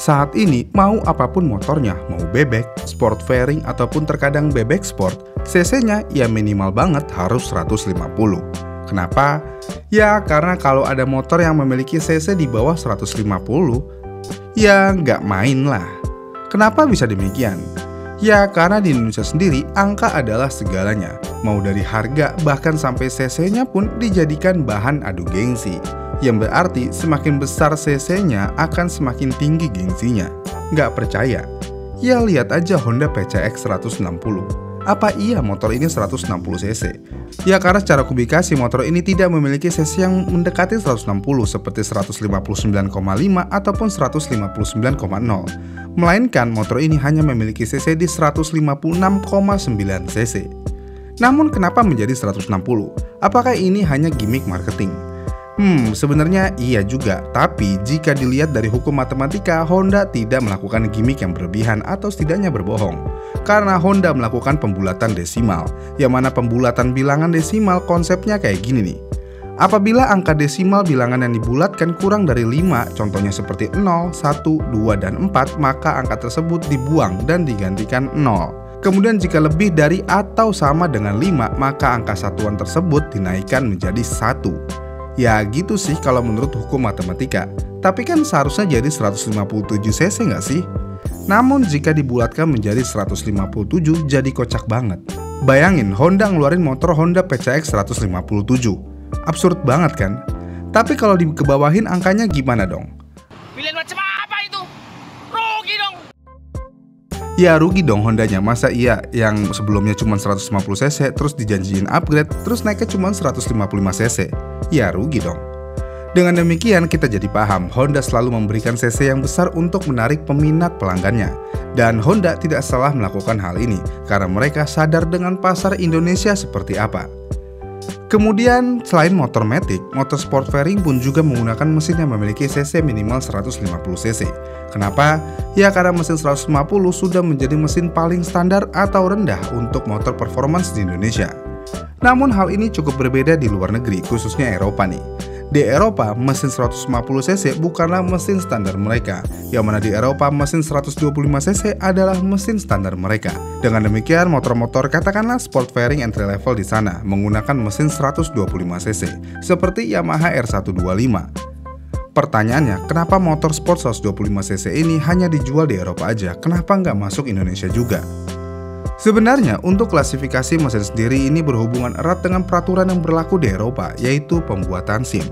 Saat ini, mau apapun motornya, mau bebek, sport fairing, ataupun terkadang bebek sport, cc-nya ya minimal banget harus 150. Kenapa? Ya karena kalau ada motor yang memiliki cc di bawah 150, ya nggak main lah. Kenapa bisa demikian? Ya karena di Indonesia sendiri, angka adalah segalanya. Mau dari harga, bahkan sampai cc-nya pun dijadikan bahan adu gengsi. Yang berarti semakin besar cc-nya akan semakin tinggi gengsinya. Nggak percaya? Ya lihat aja Honda PCX 160. Apa iya motor ini 160 cc? Ya karena secara kubikasi motor ini tidak memiliki cc yang mendekati 160 seperti 159,5 ataupun 159,0. Melainkan motor ini hanya memiliki cc di 156,9 cc. Namun kenapa menjadi 160? Apakah ini hanya gimmick marketing? Sebenarnya iya juga, tapi jika dilihat dari hukum matematika, Honda tidak melakukan gimmick yang berlebihan atau setidaknya berbohong. Karena Honda melakukan pembulatan desimal, yang mana pembulatan bilangan desimal konsepnya kayak gini nih. Apabila angka desimal bilangan yang dibulatkan kurang dari 5, contohnya seperti 0, 1, 2, dan 4, maka angka tersebut dibuang dan digantikan 0. Kemudian jika lebih dari atau sama dengan 5, maka angka satuan tersebut dinaikkan menjadi 1. Ya gitu sih kalau menurut hukum matematika. Tapi kan seharusnya jadi 157 cc nggak sih? Namun jika dibulatkan menjadi 157 jadi kocak banget. Bayangin Honda ngeluarin motor Honda PCX 157. Absurd banget kan? Tapi kalau dikebawahin angkanya gimana dong? Pilihan macam apa itu? Rugi dong. Ya rugi dong Hondanya, masa iya yang sebelumnya cuma 150 cc terus dijanjiin upgrade terus naiknya cuma 155 cc. Ya rugi dong. Dengan demikian kita jadi paham Honda selalu memberikan cc yang besar untuk menarik peminat pelanggannya. Dan Honda tidak salah melakukan hal ini karena mereka sadar dengan pasar Indonesia seperti apa. Kemudian selain motor matic, motor sport fairing pun juga menggunakan mesin yang memiliki cc minimal 150 cc. Kenapa? Ya karena mesin 150 sudah menjadi mesin paling standar atau rendah untuk motor performance di Indonesia. Namun hal ini cukup berbeda di luar negeri, khususnya Eropa nih. Di Eropa, mesin 150 cc bukanlah mesin standar mereka, yang mana di Eropa mesin 125 cc adalah mesin standar mereka. Dengan demikian, motor-motor katakanlah sport fairing entry level di sana menggunakan mesin 125 cc, seperti Yamaha R125. Pertanyaannya, kenapa motor sport 125 cc ini hanya dijual di Eropa aja? Kenapa nggak masuk Indonesia juga? Sebenarnya, untuk klasifikasi mesin sendiri ini berhubungan erat dengan peraturan yang berlaku di Eropa, yaitu pembuatan SIM.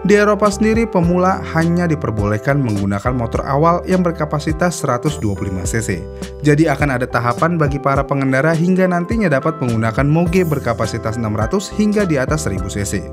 Di Eropa sendiri, pemula hanya diperbolehkan menggunakan motor awal yang berkapasitas 125 cc. Jadi akan ada tahapan bagi para pengendara hingga nantinya dapat menggunakan moge berkapasitas 600 hingga di atas 1000 cc.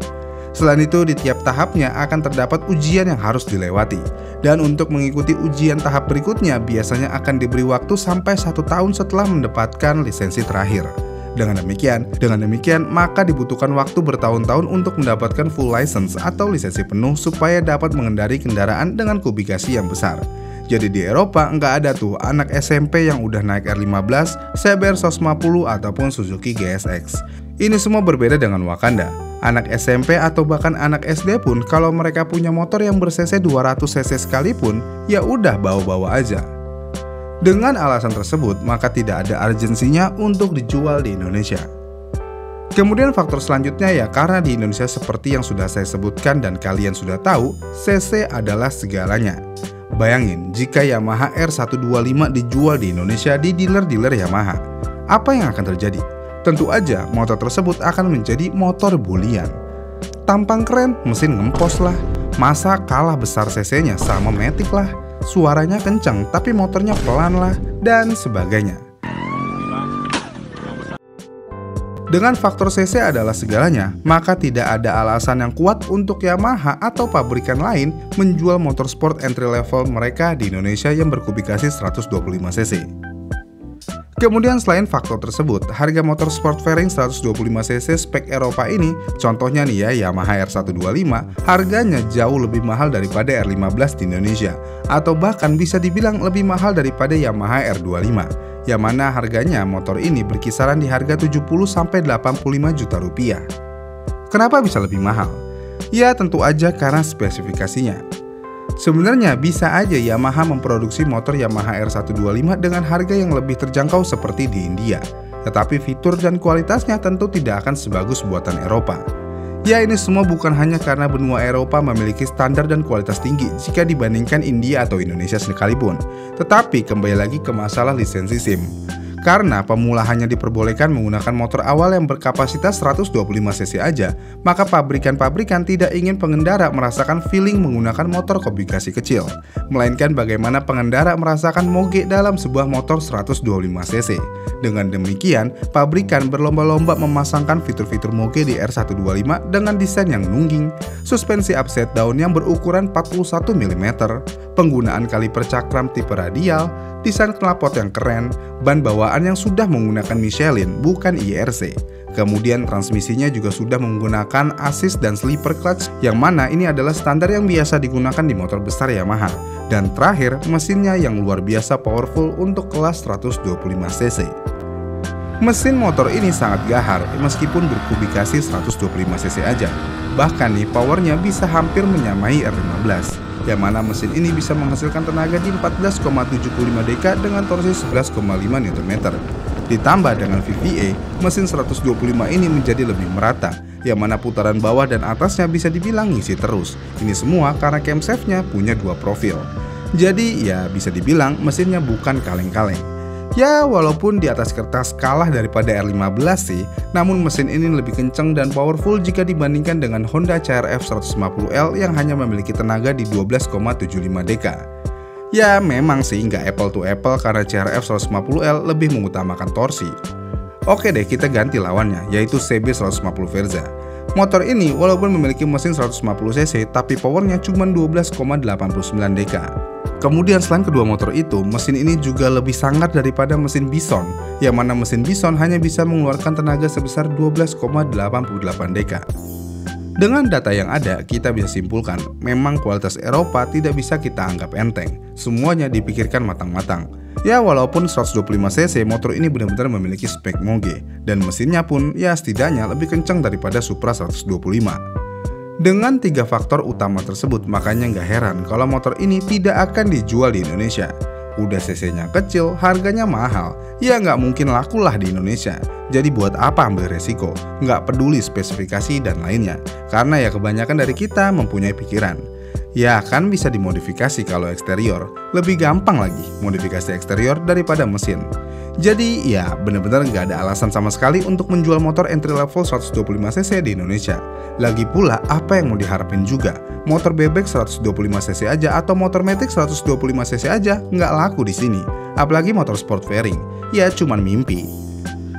Selain itu, di tiap tahapnya akan terdapat ujian yang harus dilewati. Dan untuk mengikuti ujian tahap berikutnya, biasanya akan diberi waktu sampai 1 tahun setelah mendapatkan lisensi terakhir. Dengan demikian, maka dibutuhkan waktu bertahun-tahun untuk mendapatkan full license atau lisensi penuh supaya dapat mengendari kendaraan dengan kubikasi yang besar. Jadi di Eropa nggak ada tuh anak SMP yang udah naik R15, CBR 150 ataupun Suzuki GSX. Ini semua berbeda dengan Wakanda. Anak SMP atau bahkan anak SD pun kalau mereka punya motor yang ber-cc 200 cc sekalipun, ya udah bawa-bawa aja. Dengan alasan tersebut, maka tidak ada urgensinya untuk dijual di Indonesia. Kemudian faktor selanjutnya ya karena di Indonesia seperti yang sudah saya sebutkan dan kalian sudah tahu, cc adalah segalanya. Bayangin jika Yamaha R125 dijual di Indonesia di dealer-dealer Yamaha. Apa yang akan terjadi? Tentu aja motor tersebut akan menjadi motor bulian. Tampang keren, mesin ngempos lah. Masa kalah besar cc-nya sama matic lah. Suaranya kencang tapi motornya pelan lah, dan sebagainya. Dengan faktor cc adalah segalanya, maka tidak ada alasan yang kuat untuk Yamaha atau pabrikan lain menjual motor sport entry level mereka di Indonesia yang berkubikasi 125 cc. Kemudian selain faktor tersebut, harga motor sport fairing 125 cc spek Eropa ini, contohnya nih ya Yamaha R125, harganya jauh lebih mahal daripada R15 di Indonesia, atau bahkan bisa dibilang lebih mahal daripada Yamaha R25, yang mana harganya motor ini berkisaran di harga 70-85 juta rupiah. Kenapa bisa lebih mahal? Ya tentu aja karena spesifikasinya. Sebenarnya bisa aja Yamaha memproduksi motor Yamaha R125 dengan harga yang lebih terjangkau seperti di India. Tetapi fitur dan kualitasnya tentu tidak akan sebagus buatan Eropa. Ya, ini semua bukan hanya karena benua Eropa memiliki standar dan kualitas tinggi jika dibandingkan India atau Indonesia sekalipun. Tetapi kembali lagi ke masalah lisensi SIM. Karena pemula hanya diperbolehkan menggunakan motor awal yang berkapasitas 125cc aja, maka pabrikan-pabrikan tidak ingin pengendara merasakan feeling menggunakan motor komplikasi kecil, melainkan bagaimana pengendara merasakan moge dalam sebuah motor 125cc. Dengan demikian, pabrikan berlomba-lomba memasangkan fitur-fitur moge di R125 dengan desain yang nungging, suspensi upside down yang berukuran 41 mm, penggunaan kaliper cakram tipe radial, desain knalpot yang keren, ban bawaan yang sudah menggunakan Michelin bukan IRC. Kemudian transmisinya juga sudah menggunakan assist dan slipper clutch, yang mana ini adalah standar yang biasa digunakan di motor besar Yamaha. Dan terakhir, mesinnya yang luar biasa powerful untuk kelas 125cc. Mesin motor ini sangat gahar meskipun berkubikasi 125cc aja. Bahkan nih powernya bisa hampir menyamai R15. Yang mana mesin ini bisa menghasilkan tenaga di 14,75 dk dengan torsi 11,5 Nm. Ditambah dengan VVA, mesin 125 ini menjadi lebih merata, yang mana putaran bawah dan atasnya bisa dibilang ngisi terus. Ini semua karena camshaft-nya punya dua profil. Jadi ya bisa dibilang mesinnya bukan kaleng-kaleng. Ya, walaupun di atas kertas kalah daripada R15 sih, namun mesin ini lebih kencang dan powerful jika dibandingkan dengan Honda CR-F 150L yang hanya memiliki tenaga di 12,75 dk. Ya, memang sih nggak apple to apple karena CR-F 150L lebih mengutamakan torsi. Oke deh, kita ganti lawannya, yaitu CB 150 Verza. Motor ini walaupun memiliki mesin 150cc, tapi powernya cuma 12,89 dk. Kemudian selain kedua motor itu, mesin ini juga lebih sangar daripada mesin Bison, yang mana mesin Bison hanya bisa mengeluarkan tenaga sebesar 12,88 dk. Dengan data yang ada, kita bisa simpulkan, memang kualitas Eropa tidak bisa kita anggap enteng. Semuanya dipikirkan matang-matang. Ya, walaupun 125cc, motor ini benar-benar memiliki spek moge, dan mesinnya pun ya setidaknya lebih kencang daripada Supra 125. Dengan tiga faktor utama tersebut, makanya nggak heran kalau motor ini tidak akan dijual di Indonesia. Udah cc-nya kecil, harganya mahal, ya nggak mungkin laku lah di Indonesia. Jadi buat apa ambil resiko? Nggak peduli spesifikasi dan lainnya, karena ya kebanyakan dari kita mempunyai pikiran. Ya kan bisa dimodifikasi kalau eksterior, lebih gampang lagi modifikasi eksterior daripada mesin. Jadi ya bener-bener nggak ada alasan sama sekali untuk menjual motor entry level 125cc di Indonesia. Lagi pula apa yang mau diharapin juga, motor bebek 125cc aja atau motor matic 125cc aja nggak laku di sini. Apalagi motor sport fairing, ya cuman mimpi.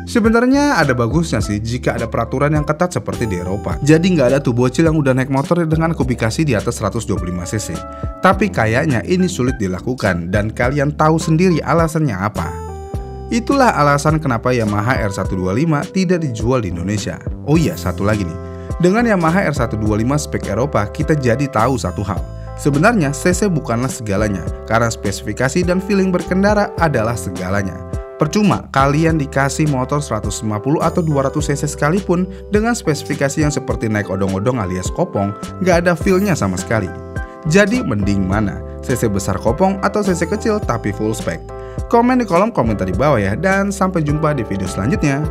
Sebenarnya ada bagusnya sih jika ada peraturan yang ketat seperti di Eropa. Jadi nggak ada tuh bocil yang udah naik motor dengan kubikasi di atas 125cc. Tapi kayaknya ini sulit dilakukan dan kalian tahu sendiri alasannya apa. Itulah alasan kenapa Yamaha R125 tidak dijual di Indonesia. Oh iya, satu lagi nih. Dengan Yamaha R125 spek Eropa, kita jadi tahu satu hal. Sebenarnya CC bukanlah segalanya, karena spesifikasi dan feeling berkendara adalah segalanya. Percuma kalian dikasih motor 150 atau 200cc sekalipun dengan spesifikasi yang seperti naik odong-odong alias kopong, nggak ada feel-nya sama sekali. Jadi mending mana? CC besar kopong atau CC kecil tapi full spek? Komen di kolom komentar di bawah ya, dan sampai jumpa di video selanjutnya.